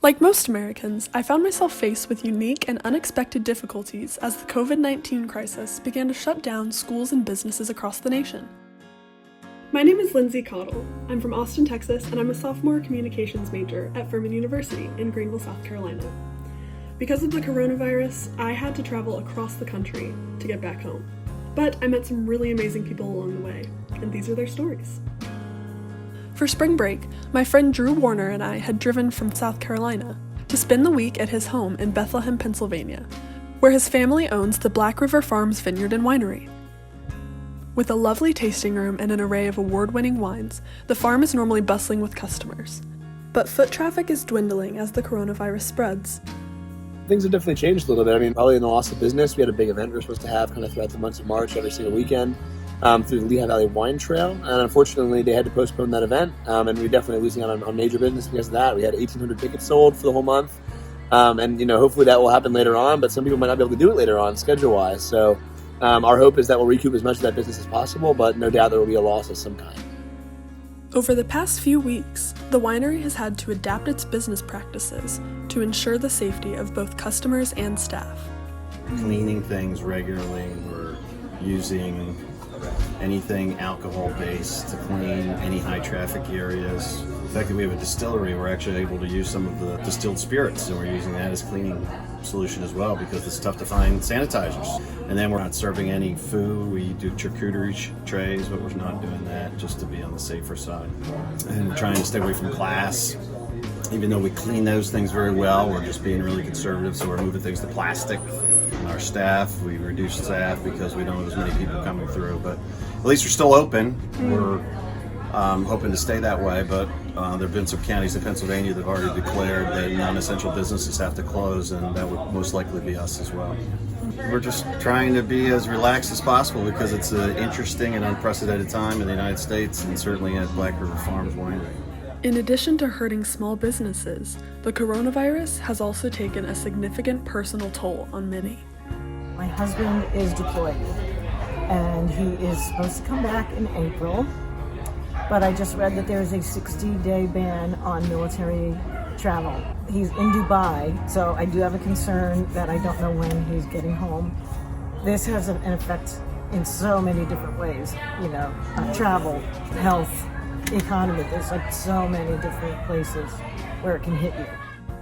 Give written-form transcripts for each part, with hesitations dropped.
Like most Americans, I found myself faced with unique and unexpected difficulties as the COVID-19 crisis began to shut down schools and businesses across the nation. My name is Lindsay Cottle. I'm from Austin, Texas, and I'm a sophomore communications major at Furman University in Greenville, South Carolina. Because of the coronavirus, I had to travel across the country to get back home. But I met some really amazing people along the way, and these are their stories. For spring break, my friend Drew Warner and I had driven from South Carolina to spend the week at his home in Bethlehem, Pennsylvania, where his family owns the Black River Farms Vineyard and Winery. With a lovely tasting room and an array of award-winning wines, the farm is normally bustling with customers. But foot traffic is dwindling as the coronavirus spreads. Things have definitely changed a little bit. I mean, probably in the loss of business, we had a big event we were supposed to have kind of throughout the months of March, every single weekend. Through the Lehigh Valley Wine Trail, and unfortunately they had to postpone that event, and we're definitely losing out on major business because of that. We had 1,800 tickets sold for the whole month, and hopefully that will happen later on, but some people might not be able to do it later on schedule-wise, so our hope is that we'll recoup as much of that business as possible, but no doubt there will be a loss of some kind. Over the past few weeks, the winery has had to adapt its business practices to ensure the safety of both customers and staff. Cleaning things regularly, we're using anything alcohol-based to clean any high-traffic areas. The fact that we have a distillery, we're actually able to use some of the distilled spirits, and we're using that as cleaning solution as well because it's tough to find sanitizers. And then we're not serving any food. We do charcuterie trays, but we're not doing that just to be on the safer side. And we're trying to stay away from glass. Even though we clean those things very well, we're just being really conservative, so we're moving things to plastic. Our staff, we reduced staff because we don't have as many people coming through, but at least we're still open. We're hoping to stay that way, but there have been some counties in Pennsylvania that have already declared that non-essential businesses have to close, and that would most likely be us as well. We're just trying to be as relaxed as possible because it's an interesting and unprecedented time in the United States, and certainly at Black River Farms Winery. In addition to hurting small businesses, the coronavirus has also taken a significant personal toll on many. My husband is deployed, and he is supposed to come back in April, but I just read that there's a 60-day ban on military travel. He's in Dubai, so I do have a concern that I don't know when he's getting home. This has an effect in so many different ways, travel, health, economy. There's like so many different places where it can hit you.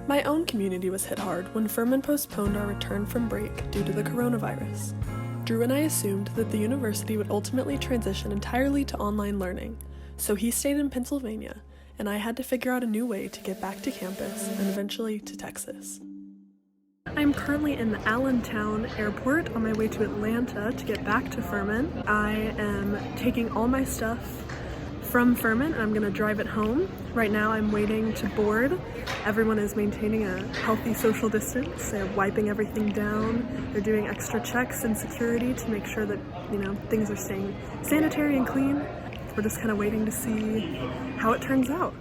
My own community was hit hard when Furman postponed our return from break due to the coronavirus. Drew and I assumed that the university would ultimately transition entirely to online learning, so he stayed in Pennsylvania, and I had to figure out a new way to get back to campus and eventually to Texas. I'm currently in the Allentown Airport on my way to Atlanta to get back to Furman. I am taking all my stuff from Furman, and I'm going to drive it home. Right now I'm waiting to board. Everyone is maintaining a healthy social distance. They're wiping everything down. They're doing extra checks and security to make sure that, things are staying sanitary and clean. We're just kind of waiting to see how it turns out.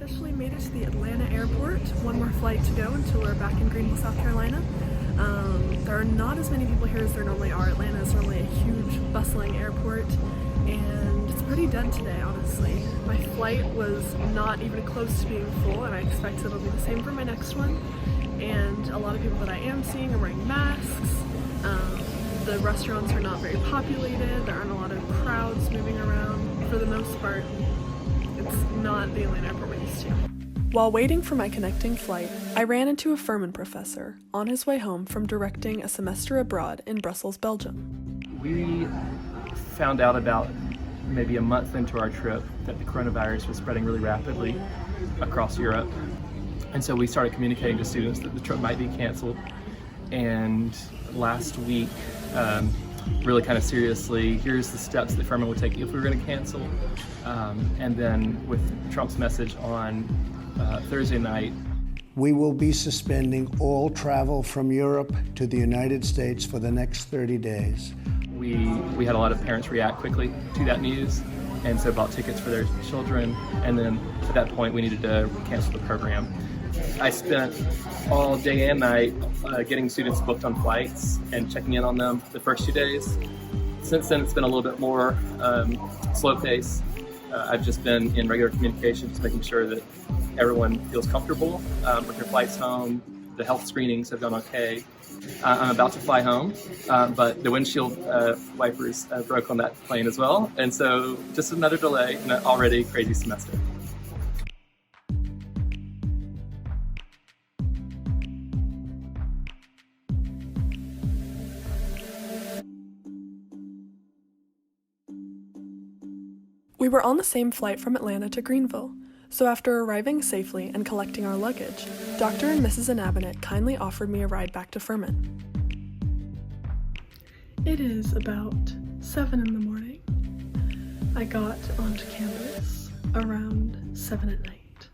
Officially made it to the Atlanta airport. One more flight to go until we're back in Greenville, South Carolina. There are not as many people here as there normally are. Atlanta is normally a huge, bustling airport, and it's pretty dead today, honestly. My flight was not even close to being full, and I expect it'll be the same for my next one. And a lot of people that I am seeing are wearing masks. The restaurants are not very populated. There aren't a lot of crowds moving around. For the most part, it's not the Atlanta airport we're used to. While waiting for my connecting flight, I ran into a Furman professor on his way home from directing a semester abroad in Brussels, Belgium. We found out about maybe a month into our trip that the coronavirus was spreading really rapidly across Europe. And so we started communicating to students that the trip might be canceled. And last week, really kind of seriously, here's the steps that Furman would take if we were going to cancel. And then with Trump's message on Thursday night, we will be suspending all travel from Europe to the United States for the next 30 days. We had a lot of parents react quickly to that news, and so bought tickets for their children. And then at that point, we needed to cancel the program. I spent all day and night getting students booked on flights and checking in on them the first 2 days. Since then, it's been a little bit more slow pace. I've just been in regular communication, just making sure that everyone feels comfortable with their flights home. The health screenings have gone okay. I'm about to fly home, but the windshield wipers broke on that plane as well. And so just another delay in an already crazy semester. We were on the same flight from Atlanta to Greenville, so after arriving safely and collecting our luggage, Dr. and Mrs. Inabinet kindly offered me a ride back to Furman. It is about 7 in the morning. I got onto campus around 7 at night,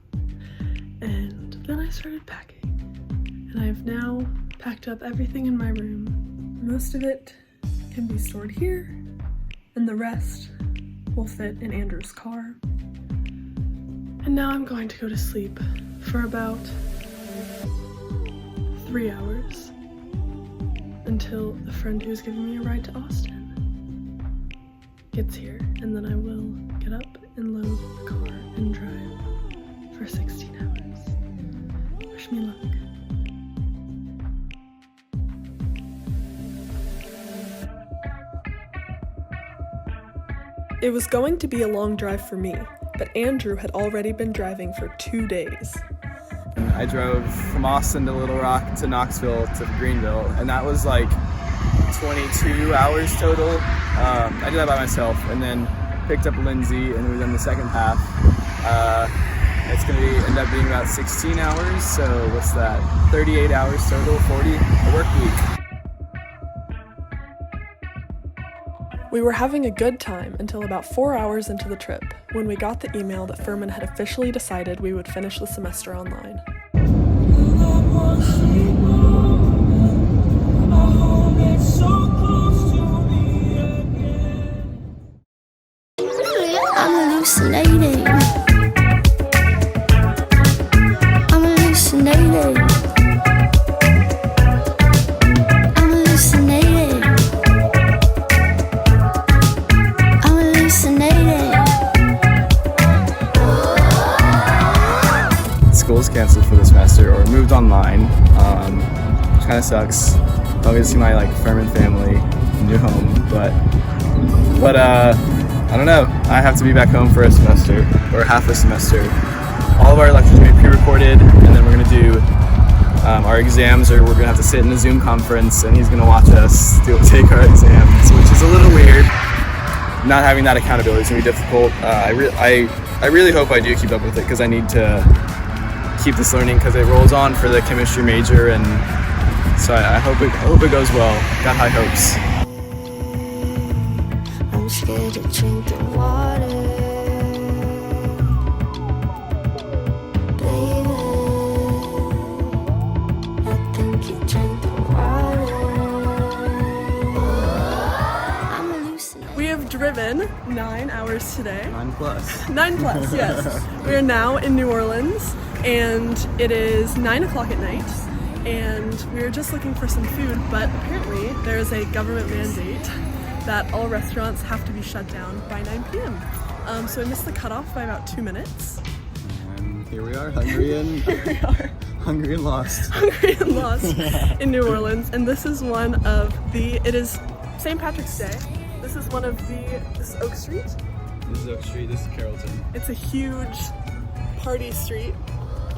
and then I started packing, and I have now packed up everything in my room. Most of it can be stored here, and the rest will fit in Andrew's car. And now I'm going to go to sleep for about 3 hours until the friend who's giving me a ride to Austin gets here, and then I will get up and load the car and drive for 16 hours. Wish me luck. It was going to be a long drive for me, but Andrew had already been driving for 2 days. I drove from Austin to Little Rock to Knoxville to Greenville, and that was like 22 hours total. I did that by myself, and then picked up Lindsay, and we done the second half. It's going to end up being about 16 hours, so what's that? 38 hours total, 40, a work week. We were having a good time until about 4 hours into the trip, when we got the email that Furman had officially decided we would finish the semester online. I'm hallucinating. I'm hallucinating. I'm hallucinating. I'm hallucinating. School's canceled for the semester or moved online, which kind of sucks. Don't get to see my Furman family, new home, but I don't know. I have to be back home for a semester or half a semester. All of our lectures are going to be pre-recorded, and then we're going to do our exams, or we're going to have to sit in a Zoom conference, and he's going to watch us take our exams, which is a little weird. Not having that accountability is going to be difficult. I really hope I do keep up with it, because I need to keep this learning, because it rolls on for the chemistry major, and so I hope it goes well. Got high hopes. I'm scared to drink the water, baby. I think you drank the water. I'm hallucinating. We have driven 9 hours today. 9+. 9 plus, yes. We are now in New Orleans, and it is 9 o'clock at night, and we were just looking for some food, but apparently there is a government mandate that all restaurants have to be shut down by 9 p.m. So I missed the cutoff by about 2 minutes. And here we are, hungry and hungry and lost. Hungry and lost in New Orleans, and this is one of it is St. Patrick's Day. This is this is Oak Street. This is Oak Street, this is Carrollton. It's a huge party street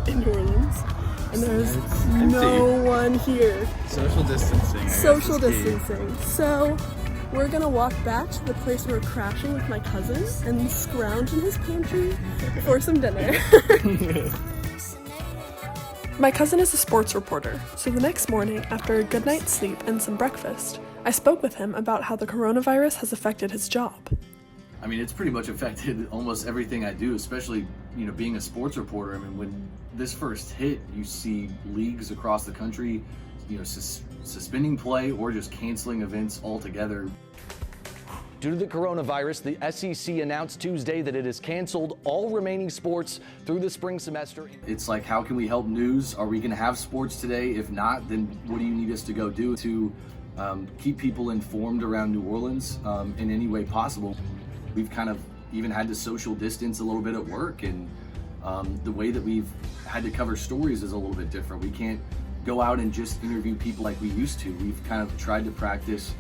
in New Orleans, and there's no one here. Social distancing. Social distancing. So we're gonna walk back to the place we were crashing with my cousin and scrounge in his pantry for some dinner. My cousin is a sports reporter, so the next morning, after a good night's sleep and some breakfast, I spoke with him about how the coronavirus has affected his job. I mean, it's pretty much affected almost everything I do, especially, being a sports reporter. I mean, when this first hit, you see leagues across the country, suspending play or just canceling events altogether. Due to the coronavirus, the SEC announced Tuesday that it has canceled all remaining sports through the spring semester. It's like, how can we help news? Are we going to have sports today? If not, then what do you need us to go do to keep people informed around New Orleans in any way possible? We've kind of even had to social distance a little bit at work, and the way that we've had to cover stories is a little bit different. We can't go out and just interview people like we used to. We've kind of tried to practice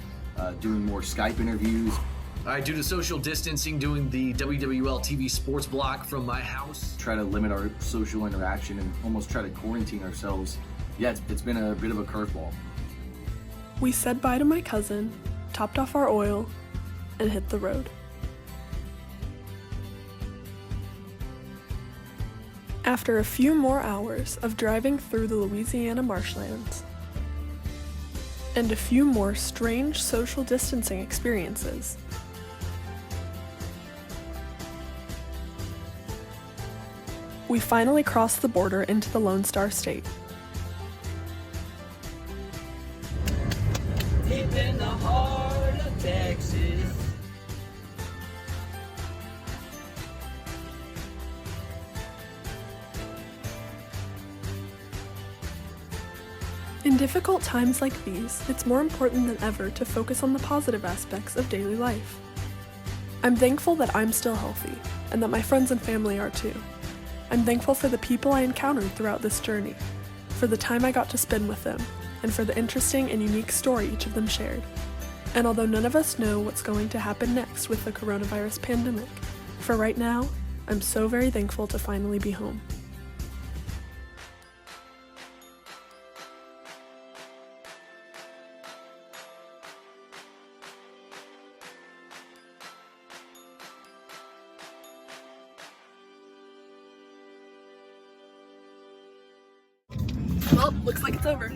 doing more Skype interviews. All right, due to social distancing, doing the WWL TV sports block from my house. Try to limit our social interaction and almost try to quarantine ourselves. Yeah, it's been a bit of a curveball. We said bye to my cousin, topped off our oil, and hit the road. After a few more hours of driving through the Louisiana marshlands, and a few more strange social distancing experiences, we finally crossed the border into the Lone Star State. Deep in the heart of Texas. In difficult times like these, it's more important than ever to focus on the positive aspects of daily life. I'm thankful that I'm still healthy, and that my friends and family are too. I'm thankful for the people I encountered throughout this journey, for the time I got to spend with them, and for the interesting and unique story each of them shared. And although none of us know what's going to happen next with the coronavirus pandemic, for right now, I'm so very thankful to finally be home. Well, looks like it's over.